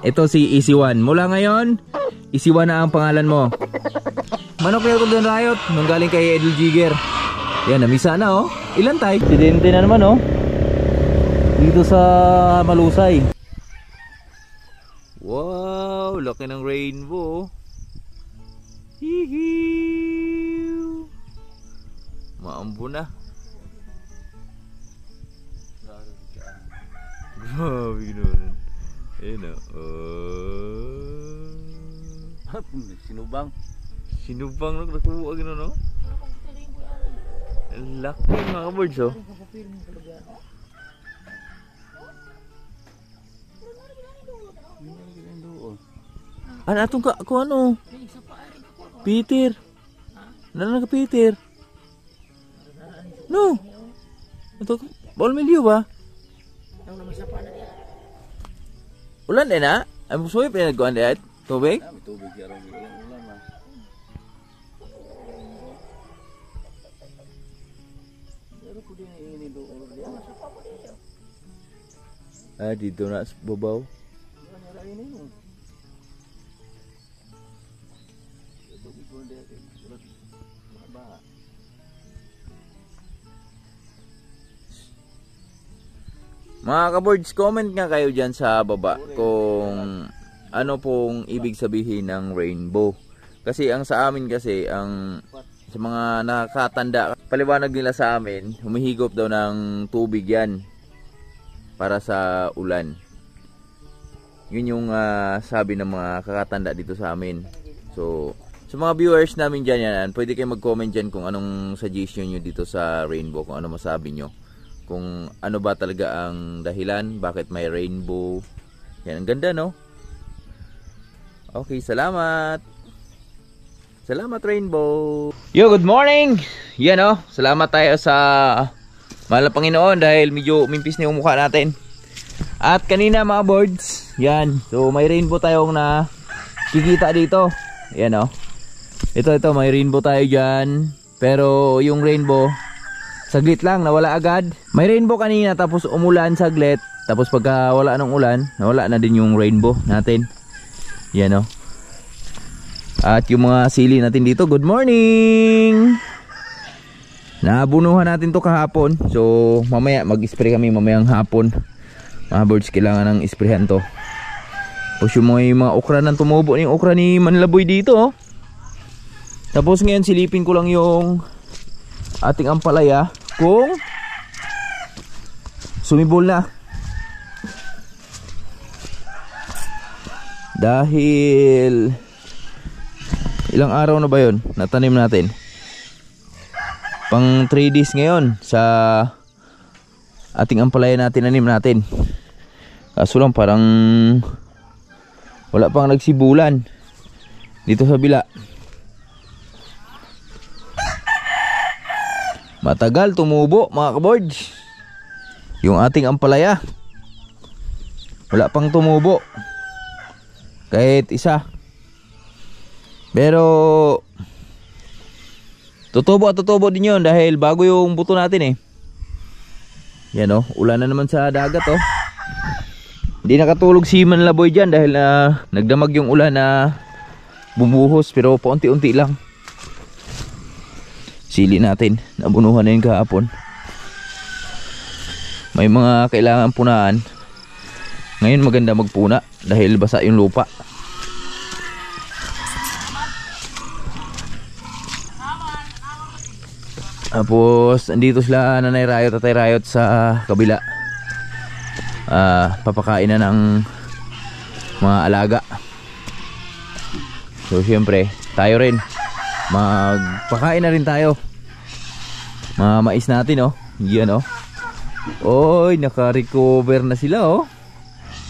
Ito si Easy One. Mula ngayon, Easy One na ang pangalan mo. Manok na Golden Riot, nung galing kay Edel Jigger. Yan, namisa na oh. Ilan tayo? Sidente na naman oh. Dito sa Malusay. Wow, laki ng rainbow. Hihiu. Maambo na. Grabe ganoon. Ayun oh. Sinubang. Sinubang na nakuha gano'n no? Laki mga kabirds oh. Ano atong ka ano? Peter. Nana ka Peter? No. Ito ball milyo ba? Ulan din na? Ay mo suwi pinagkuhan din tubig? Tubig yarong ulan na. Pero ko din ini do ulo dia. Ah dito na sa babaw. Mga kaboards, comment nga kayo dyan sa baba kung ano pong ibig sabihin ng rainbow. Kasi ang sa amin kasi, ang sa mga nakatanda, paliwanag nila sa amin, humihigop daw ng tubig yan para sa ulan. Yun yung sabi ng mga kakatanda dito sa amin. So, sa mga viewers namin dyan yan, pwede kayo mag-comment dyan kung anong suggestion nyo dito sa rainbow, kung ano masabi nyo. Kung ano ba talaga ang dahilan, bakit may rainbow. Yan, ang ganda no? Okay, salamat. Salamat rainbow. Yo, good morning. Yan oh, salamat tayo sa mahal na Panginoon dahil medyo umimpis na yung mukha natin. At kanina mga boards, yan. So may rainbow tayong na kikita dito. Yan oh. Ito, may rainbow tayo dyan. Pero yung rainbow, saglit lang, nawala agad. May rainbow kanina tapos umulan saglit. Tapos pagka wala ng ulan, nawala na din yung rainbow natin. Yan o. At yung mga sili natin dito, good morning! Nabunuhan natin to kahapon. So mamaya mag-spray kami mamayang hapon. Mga birds, kailangan ng isprehan to. Tapos yung mga okra nang tumubo, yung okra ni Manlaboy dito oh. Tapos ngayon silipin ko lang yung ating ampalaya kung sumibol na. Dahil ilang araw na ba yun natanim natin? Pang 3 days ngayon sa ating ampalaya natin, nanim natin. Kaso lang parang wala pang nagsibulan dito sa bila. Matagal tumubo mga kaboards yung ating ampalaya. Wala pang tumubo kahit isa. Pero tutubo at tutubo din yun dahil bago yung buto natin eh. Yan o, ulan na naman sa dagat oh. Hindi nakatulog si Manlaboy dyan dahil nagdamag yung ulan na bumuhos, pero paunti-unti lang. Sili natin, nabunuhan na yun kahapon. May mga kailangan punaan. Ngayon maganda magpuna dahil basa yung lupa. Tapos andito sila Nanay Rayot at Tatay Rayot sa kabila. Papakain na ng mga alaga. So syempre tayo rin magpakain na rin tayo. Mga mais natin oh. Yan oh. Oy, naka-recover na sila oh.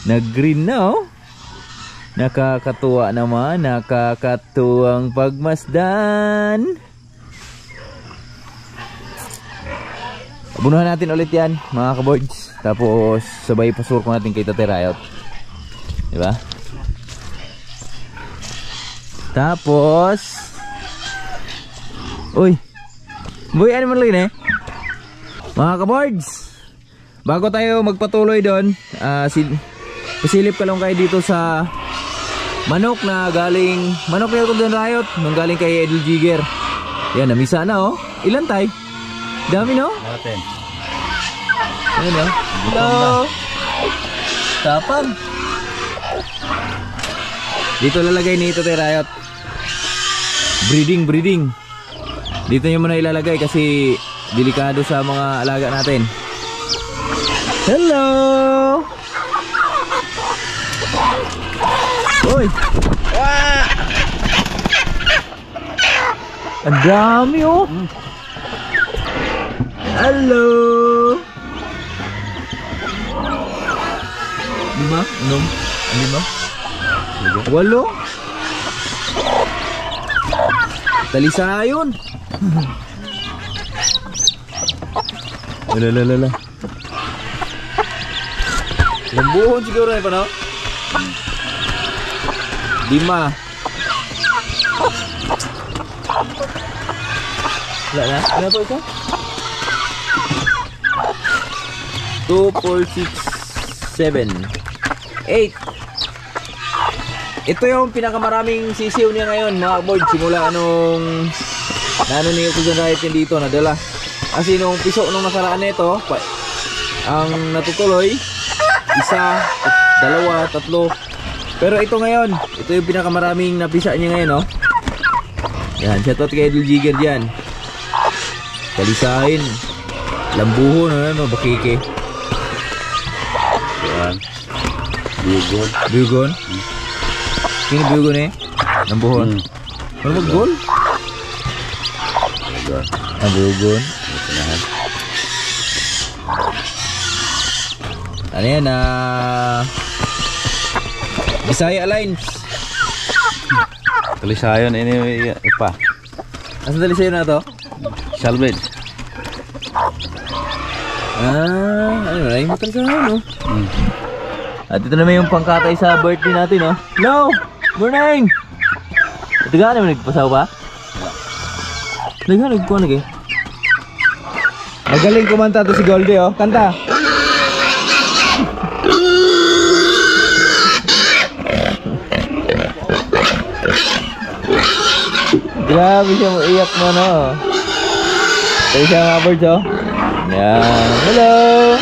Nag-green na oh. Nakakatuwa naman, nakakatuwang pagmasdan. Abunuhan natin ulit yan mga kaboards. Tapos sabay pasurko natin kay Tatay Rayot. Diba? Tapos uy, boy, ano man lang eh mga kaboards, bago tayo magpatuloy doon, Pasilip ka lang kayo dito sa manok na Golden Riot nung galing kay Idol Jigger. Yan, namisa na oh. Ilan tay? Dami no? Natin. Ayun oh. Hello. Tapang. Dito lalagay ni Totoy Riot. Breeding. Dito nyo muna ilalagay kasi delikado sa mga alaga natin. Hello. Uy. Ang dami oh. Hello. 5? 5? 8? Talisayon. Lala. Lambuhon siguro na pa no? 5. Wala na? Ano po ito? 2, 4, 6, 7, 8. Ito yung pinakamaraming sisiw niya ngayon mga board. Simula anong ni Golden Riot yan dito nadala. Kasi nung piso nung nakaraan nito ang natutuloy 1, 2, 3. Pero ito ngayon, ito yung pinakamaraming napisa niya ngayon, no? Yan, shoutout kay Idol Jigger dyan. Kalisahin. Lambuhon, ano, bakike. Yan. Bugon. Sino bugon eh? Lambuhon. Ano mag-gol? Bugon. Ano yan, Bisaya Alliance. Talisayon ini ipa. Asan talisayon na to? Salvage. Ano na yung talisayon, no? At ito naman yung pangkatay sa birthday natin, no? Hello! Morning! Ito ka naman nagpasaw ba? Nagkuha lagi. Magaling kumanta to si Goldie, oh. Kanta! Grabe siya iyak mo, no? Tayo siya mga birds, oh. Yan. Hello!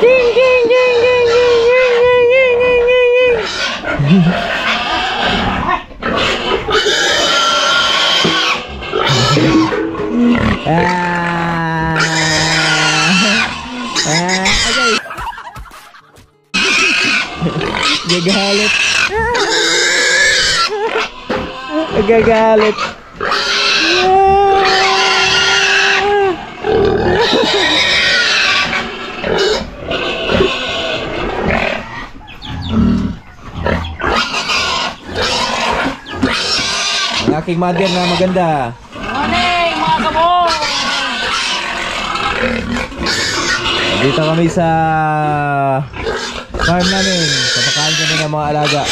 Ding, ding, ding, ding, ding, ding, ding, ding, ding, ding. Okay. Gagalit. Gagalit. Ang aking mother na maganda. Morning mga kabong! Dito kami sa farm namin. Kapakain kami ng mga alaga.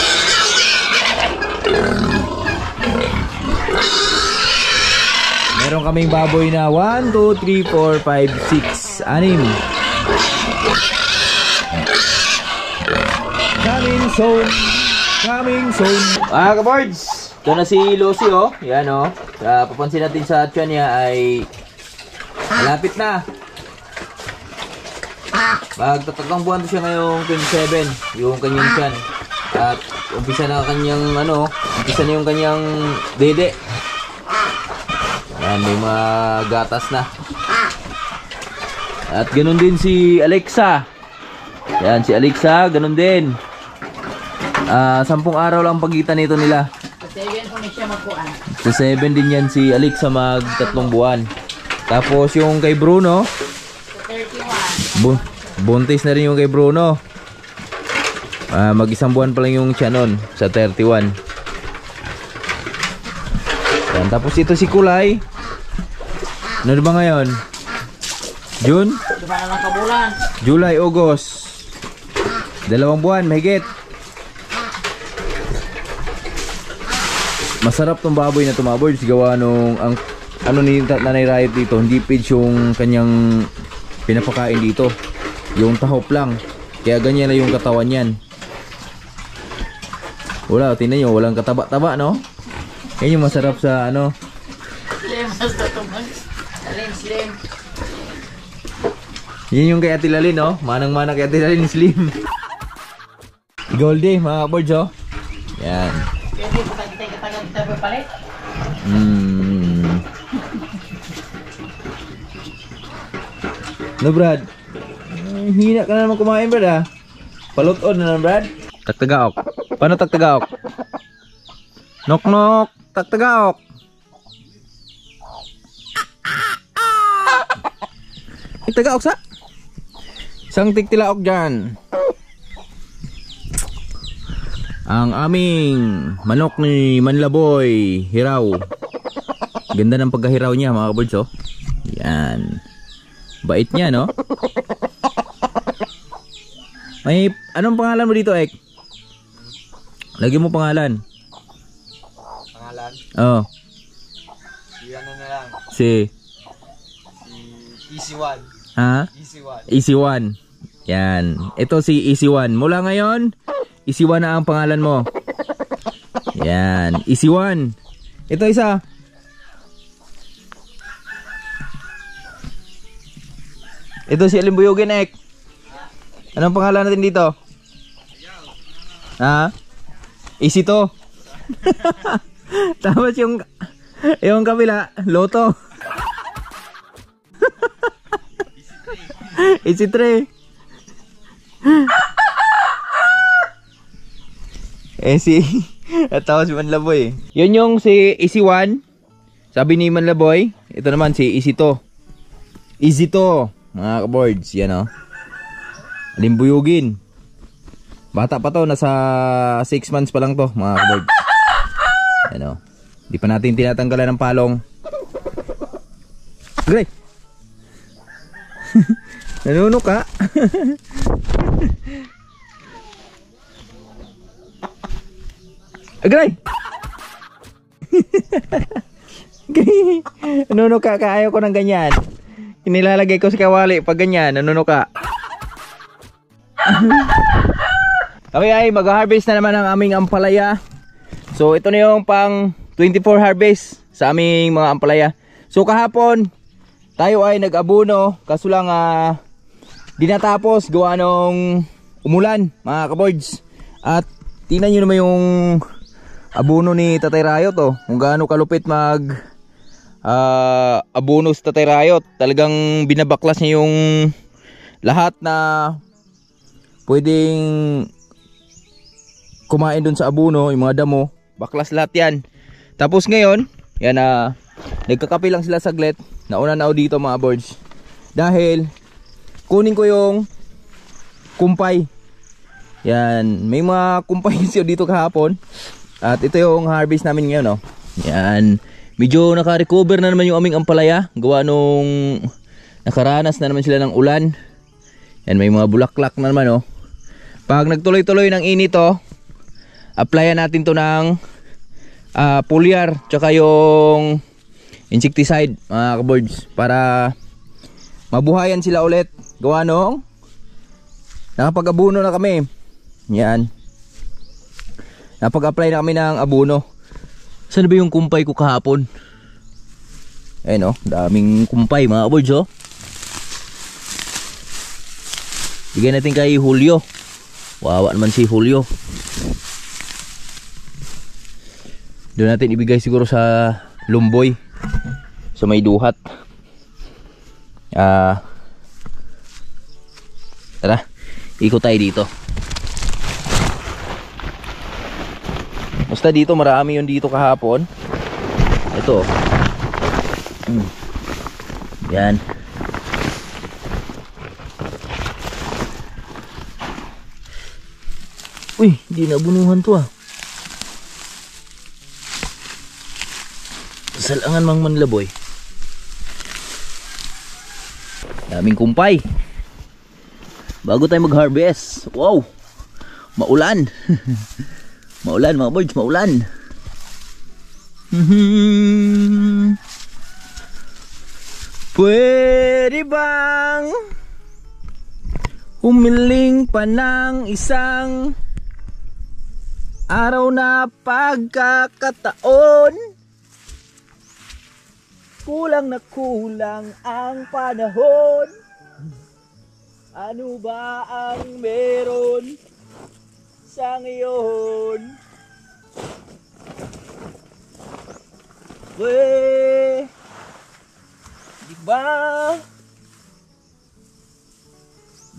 Meron kaming baboy na 1, 2, 3, 4, 5, 6, 6. Coming soon. Kaboards, ito na si Lucy, oh. Yan, oh. Papansin natin sa tiyan niya ay malapit na. Magtatatlong buwan to siya ngayong 27, yung kanyang tiyan. At umpisa na yung kanyang dede. Yan, may mga gatas na. At ganun din si Alexa. Yan, si Alexa, ganun din. 10 araw lang pagitan nito nila. Sa 7 po na siya magkuhan. Sa 7 din yan si Alexa mag 3 buwan. Tapos yung kay Bruno, Sa 31. buntis na rin yung kay Bruno. Mag 1 buwan pa lang yung siya nun, sa 31. Yan, tapos ito si Kulay. Ano ba ngayon? June? Diba naman kabulan? July, August. 2 buwan, mahigit. Masarap tong baboy na tumaboy. Gawa nung ni Nanay Riot dito, hindi page yung kanyang pinapakain dito. Yung tahop lang. Kaya ganyan na yung katawan yan. Wala, tingnan nyo, walang kataba-taba, no? Yan yung masarap sa ano. Slim, basta tumag. Slim. Yan yung kay Ate Lalin, no? Manang-mana kay Ate Lalin, slim. Goldie, mga boards, oh. Yan. Pwede ko tagitay kita papalit. No, Brad? Hina ka na naman kumain, Brad, ah. Palot-on na naman, Brad. Tagtagaok. Paano tagtagaok? Nok-nok. Tagtagaok. Tagtagaok sa? Isang tigtilaok dyan. Ang aming manok ni Manlaboy hiraw. Ganda ng pagkahiraw niya, mga kabods, oh. Yan. Bait niya, no? May anong pangalan mo dito, Ek? Lagyan mo pangalan. Pangalan? Oh. Si ano na lang? Si Easy One. Ha? Easy One. Easy One. Yan. Ito si Easy One. Mula ngayon, Easy One na ang pangalan mo. Yan. Easy One. Ito isa. Ito si Alimbuyugin, Ek. Anong pangalan natin dito? Ha? Easy to. Tapos yung kabila, Loto. Easy 3. Tapos si Manlaboy. Yun yung si Easy 1. Sabi ni Manlaboy. Ito naman si Easy to. Easy to, mga kaboards. Yan, oh. Alimbuyugin. Bata pa to, nasa 6 months pa lang to, mga kaboards. Ano, di pa natin tinatanggalan ng palong. Gray. Nanunok ka. Gray. Gray. Nanunok ka, kaayaw ko ng ganyan. Inilalagay ko sa kawali pag ganyan, nanunok ka. Okay, ay mag-harvest na naman ang aming ampalaya. So ito na yung pang 24 harvest sa aming mga ampalaya. So kahapon tayo ay nag-abono, kaso lang di natapos gawa nung umulan, mga kaboards. At tingnan nyo naman yung abono ni Tatay Rayot, oh. Kung gaano kalupit mag abono si Tatay Rayot. Talagang binabaklas niya yung lahat na pwedeng kumain dun sa abono, yung mga damo, baklas lahat yan. Tapos ngayon, yan nagkakape lang sila saglit. Nauna na ako dito, mga boards. Dahil kunin ko yung kumpay. Yan, may mga kumpay siya dito kahapon. At ito yung harvest namin ngayon, no. Yan, medyo naka-recover na naman yung aming ampalaya. Gawa nung nakaranas na naman sila ng ulan. Yan, may mga bulaklak na naman, no. Pag nagtuloy-tuloy ng init, oh, applyan natin to ng foliar tsaka yung insecticide, mga kaboards, para mabuhayan sila ulit. Gawa nung nakapag-abuno na kami. Yan, napag-apply na kami ng abuno. Saan ba yung kumpay ko kahapon? Ayun, oh, daming kumpay, mga kaboards, oh. Bigyan natin kay Julio. Wawa naman si Julio. Doon natin ibigay siguro sa Lumboy, sa may duhat. Tara, ikot tayo dito. Basta dito marami yun dito kahapon. Ito, yan. Uy, di nabunuhan to, ah. Salangan mang Manlaboy. Daming kumpay. Bago tayo mag-harvest. Wow, maulan. Maulan, mga boards, maulan. Pwede bang Humiling pa ng isang araw na pagkakataon. Kulang na kulang ang panahon. Ano ba ang meron sa ngayon? Weh, di ba?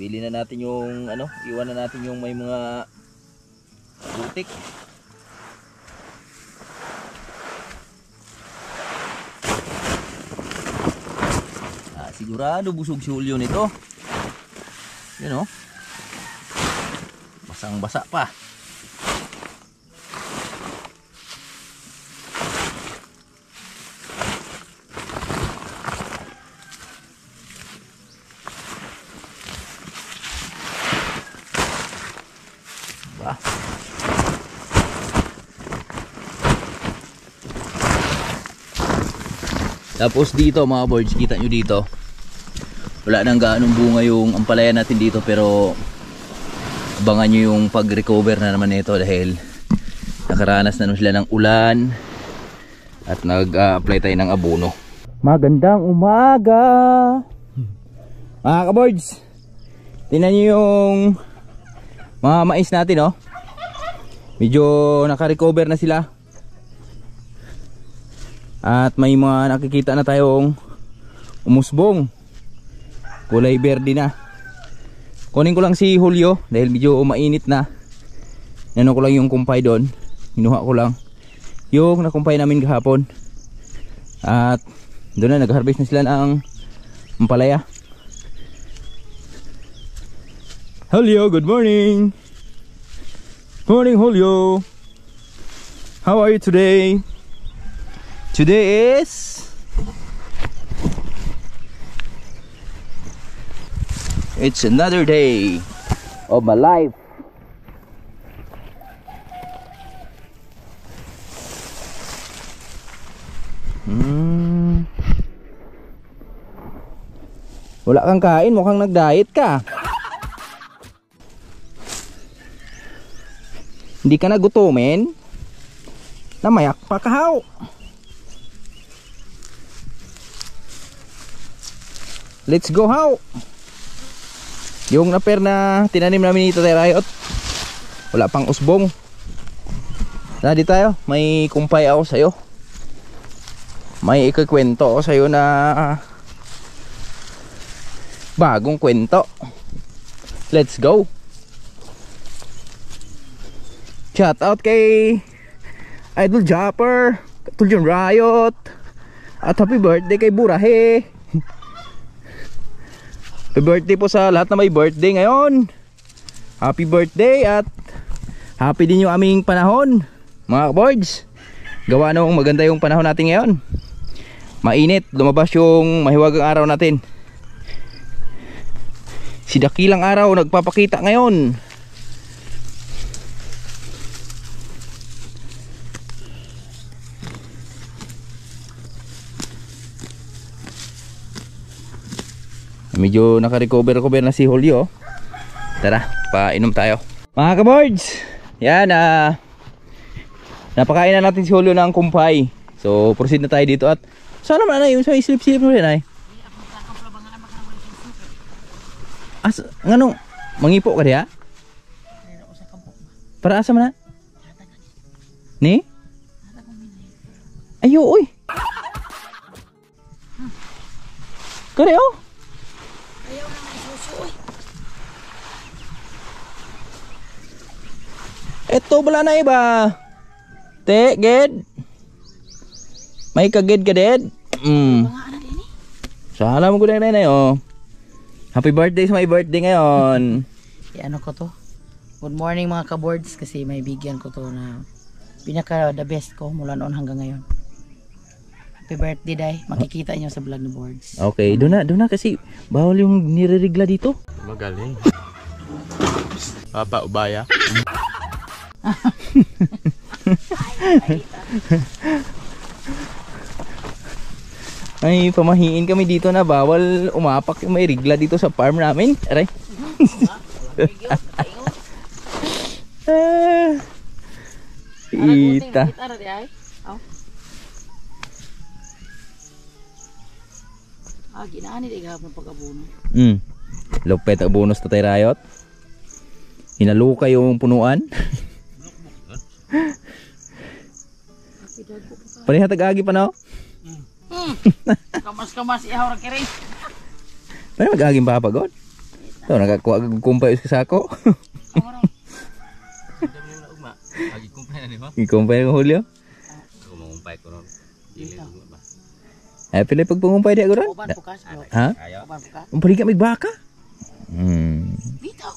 Bili na natin yung ano, iwan na natin yung may mga butik. Sigurado busog si Julio nito. Yun o. Basang basa pa. Tapos dito mga boards, kita nyo dito, wala nang gaanong bunga yung ampalaya natin dito, pero abangan nyo yung pag-recover na naman nito dahil nakaranas na naman sila ng ulan at nag-apply tayo ng abono. Magandang umaga mga kaboards, tingnan nyo yung mga mais natin oh. Medyo naka-recover na sila. At may mga nakikita na tayong umusbong. Kulay berde na. Kunin ko lang si Julio dahil medyo mainit na. Nano ko lang yung kumpay doon. Hinuha ko lang yung nakumpay namin kahapon. At doon na nag-harvest na sila ng ampalaya. Julio, good morning. Morning Julio. How are you today? Today is it's another day of my life. Wala kang kain, mukhang nag-diet ka. Hindi ka nagutumin? Namayak pa kahaw. Let's go how. Yung naper na tinanim namin dito tayo Rayot, wala pang usbong. Nadi tayo, may kumpay ako sa'yo. May ikukwento ako sa'yo na bagong kwento. Let's go. Shout out kay Idol Japper, Katulyon Riot, at happy birthday kay Burahe. Happy birthday po sa lahat na may birthday ngayon. Happy birthday at happy din yung aming panahon mga boards. Gawa nung maganda yung panahon natin ngayon. Mainit, lumabas yung mahiwagang araw natin. Si dakilang araw nagpapakita ngayon. Medyo naka-recover na si Julio. Tara, painom tayo mga kaboards. Yan, napakain na natin si Julio ng kumpay. So proceed na tayo dito. At saan naman na yung sa islip-silip mo rin ay? Ngano, mangipo ka diya? Para asa man na? Ni? Ayo, uy. Kare oh. Ayaw na may suso, uy. Eto bala na iba. Te, ged. May kaged ka ded. Mga anak ini. Sala mo ko na oh. Happy birthday sa my birthday ngayon. Ano ko to? Good morning mga ka-boards, kasi may bigyan ko to na pinaka the best ko mula noon hanggang ngayon. Happy birthday day. Makikita nyo sa vlog ni boards. Okay, doon na kasi bawal yung nirerigla dito. Magaling. Papa, ubaya. Ay, pamahiin kami dito na bawal umapak yung may rigla dito sa farm namin. Aray. Ita. Kita na di ay. Aw. Ginaan ni gihapon pag-abono. Lupet ang bonus Tatay Rayot. Hinaluka yung punuan. Panihatag agi pa no? Kamas-kamas ihaw ra kiri. Pwede mag-aging papagod. Ito, nakakuha kumpay sa sako. Ikumpay ng Julio. Eh, pilih pag pangumpay di aguran? Uban bukas. Ha? Uban bukas. Umpali ka may baka? Bitaw.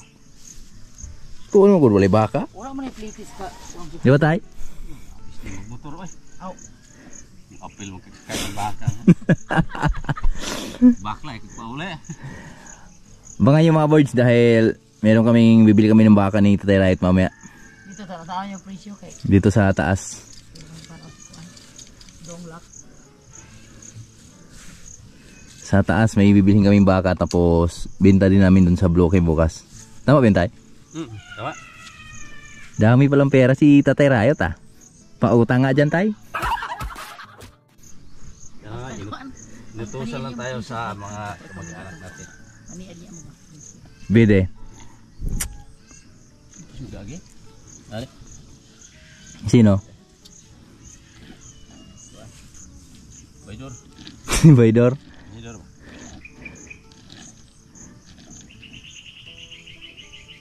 Tuon mo gud walay baka? Wala man ni plitis ka. Di ba tay? Motor oy. Aw. Apil mo kay baka. Bakla ikot pa uli. Abangan yung mga birds dahil meron kaming bibili kami ng baka ni Tatay Rayot mamaya. Dito tataan yung presyo kay. Dito sa taas. Donglak. Sa taas may bibilihin kaming baka tapos benta din namin dun sa bloke bukas. Tama ba yun, Tay? Tama. Dami palang pera si Tatay Rayot ah. Pautang nga dyan, Tay. Inutusan lang tayo sa mga kamag-anak natin. Ani-ani mo ba? Bide. Gagi. Ari. Sino? Baydor. Baydor. Baydor.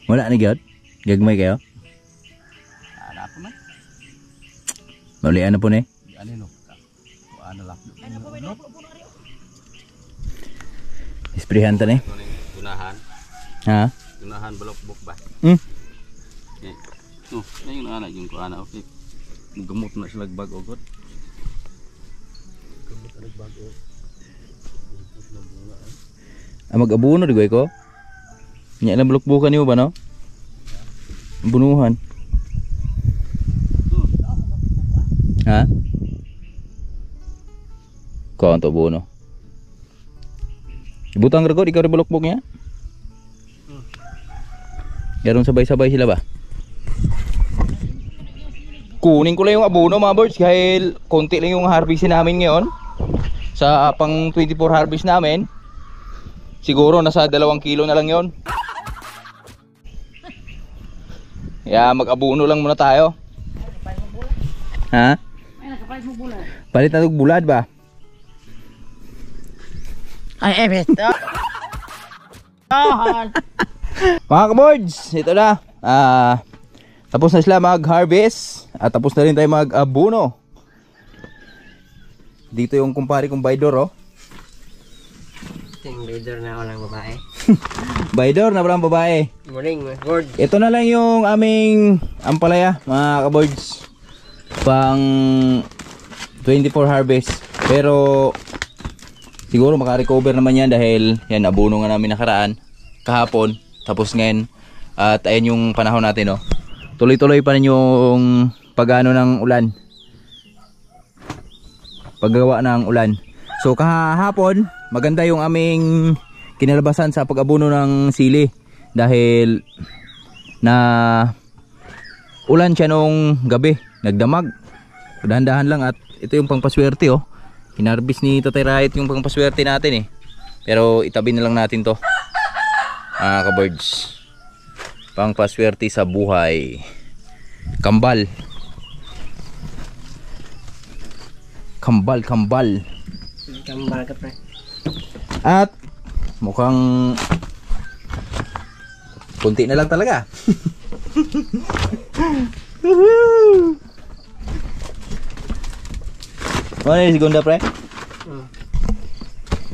Wala ni Gad? Gagmay kayo? Ana ko man. Maulian na po ni. Ano no? Ano lang. Isprihan ta ni. Gunahan. Ha? Gunahan balok-bok ba? Okay. No, yung anak yung ko anak okay. Gamot na sila bag ogot. Gamot na bag o. Mag-abuno di ko. Nya lang bulok-bukan niyo ba no? Bunuhan. Ha? Kau untuk bunuh. Ibutang regod ikaw rin bulok-buk niya? Garong sabay-sabay sila ba? Kunin ko lang yung abono mga birds dahil konti lang yung harvestin namin ngayon. Sa pang 24 harvest namin. Siguro nasa 2 kilo na lang yon. Yeah, mag-abono lang muna tayo. Ha? Ay nakapalit mo bulad. Palit na itong bulad ba? Ay beto. Mga kaboards, ito na. Tapos na sila mag-harvest at tapos na rin tayo mag-abono. Dito yung kumpare kong Baydor oh. Ting leader na walang babae. Baydor na walang babae. Morning, Gord. Ito na lang yung aming ampalaya mga kaboards. Pang 24 harvest. Pero siguro maka-recover naman yan dahil yan abono nga namin nakaraan kahapon. Tapos ngayon at ayan yung panahon natin oh. Tuloy-tuloy pa rin yung pag-ano ng ulan. Paggawa ng ulan. So kahapon maganda yung aming kinalabasan sa pag-abono ng sili dahil na ulan siya nung gabi, nagdamag. Dahan-dahan lang at ito yung pangpaswerte oh. Hinarbis ni Tatay Rayot yung pangpaswerte natin eh. Pero itabi na lang natin to. Ka-birds. Pangpaswerte sa buhay. Kambal. Kambal. Kambal ka pre. At mukhang kunti na lang talaga. Ano yung segunda pre?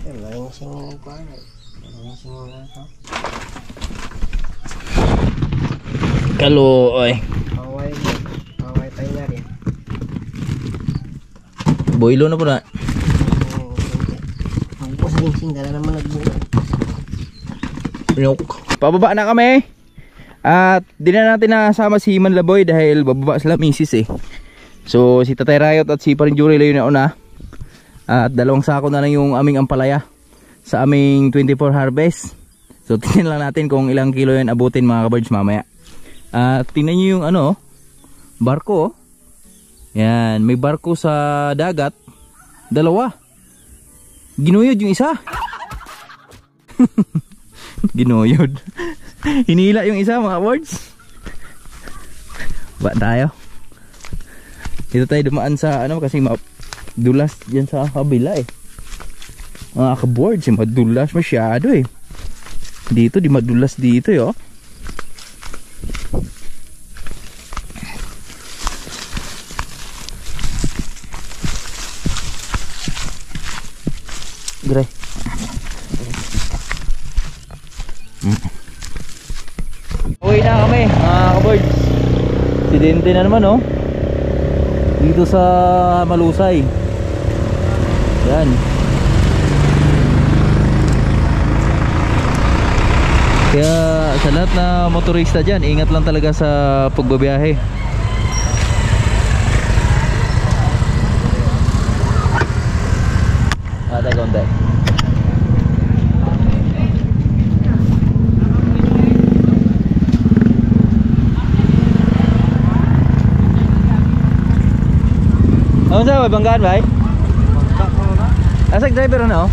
Lain sing ko ano. Lain sing ko. Kalau oy. Away tayo na rin. Boilo na po na. Ang po sa sing dala naman nagbuo. Pababa na kami. At di na natin nasama si Manlaboy dahil bababa sila misis eh. So si Tatay Rayot at si Parinjuri lang yung nauna. At 2 sako na lang yung aming ampalaya sa aming 24 harvest. So tingnan lang natin kung ilang kilo yan abutin mga kabards mamaya. Tingnan nyo yung ano, barko. Yan, may barko sa dagat. Dalawa. Ginuyod yung isa. Ginuyod. Hinila yung isa mga kabards. Ba tayo. Dito tayo dumaan sa ano kasi madulas dyan sa kabila eh. Mga kabards, madulas masyado eh. Dito di madulas dito yo. Gre. Uwi na kami mga kabards. Sidente na naman oh. Dito sa Malusay. Yan. Kaya sa lahat na motorista dyan, ingat lang talaga sa pagbabiyahe. Konti. Ano sa banggaan ba? Asag driver ano?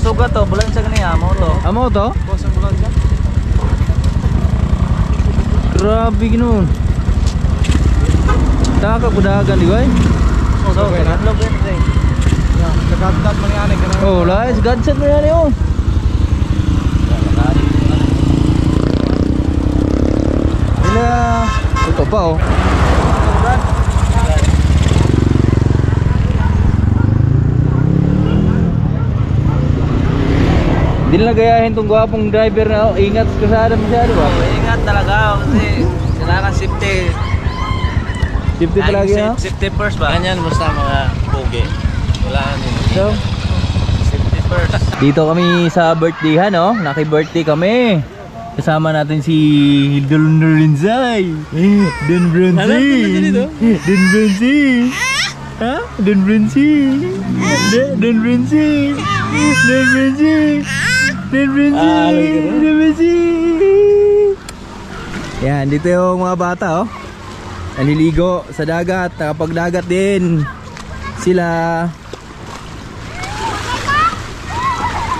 Sugat to, bulan sa kaniya, amo to. Amo to? Boss, ang bulan siya. Grabe ginoon. Taka kudagan di ba? So, Vlog yan eh. nagkagdat man yan eh. Oh, guys, godset mo yan yun. Wala. Ito pa oh. Hindi na gayahin tong gwapong driver na oh. Ingat sa kasada masyado ba? Ingat talaga kasi kailangan safety. Safety palagi ha? Safety first ba? Ganyan basta mga pogi. Wala nyo. So, Safety first. dito kami sa birthday no? Naki-birthday kami. Kasama natin si Don Rinzay. Don Bronzy. Don Bronzy. Ha? Don Bronzy. Don Bronzy. Don Bronzy. Don Bronzy. Don Bronzy. Yan, dito yung mga bata oh. Naniligo sa dagat, nakapagdagat din sila.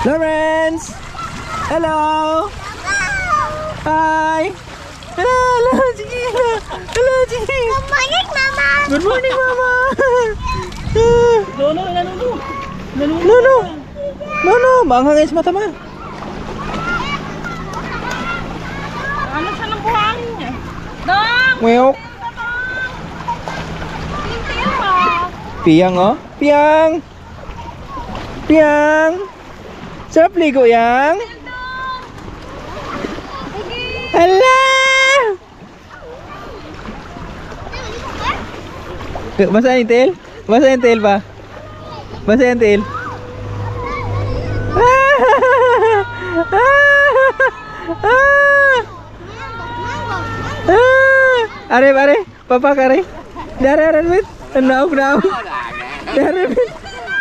Lawrence! Hello! Hi! Hello! Hello! Sige! Hello! Sige! Good morning, Mama. Good morning, Mama! Lolo, lolo. No! No! Maanghangin sa mata ma. Ano siya ng buhangin niya? Dong! Nguyok! Tingin mo. Piyang oh! Piyang! Piyang! Sarap ligo yang! Hala! Basa yung tail? Basa yung tail pa? Basa yung tail? Are, papa kare. Dara bet. Nauk.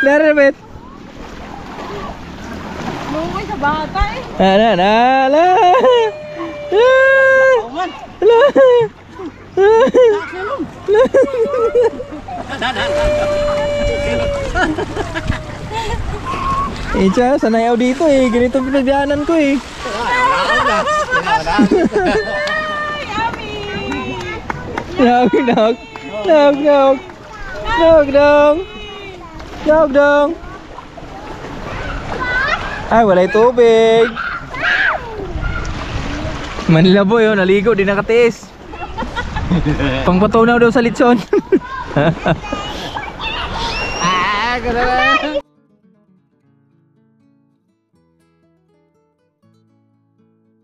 Dara bet. Mungay sa bata eh. La. Icha, sanay ako dito eh. Ganito pinagdaanan ko eh. Nog. Ay, walay tubig. Manila boy, oh, naligo, di nakatiis. Pangpatunaw daw sa litson. Ganun.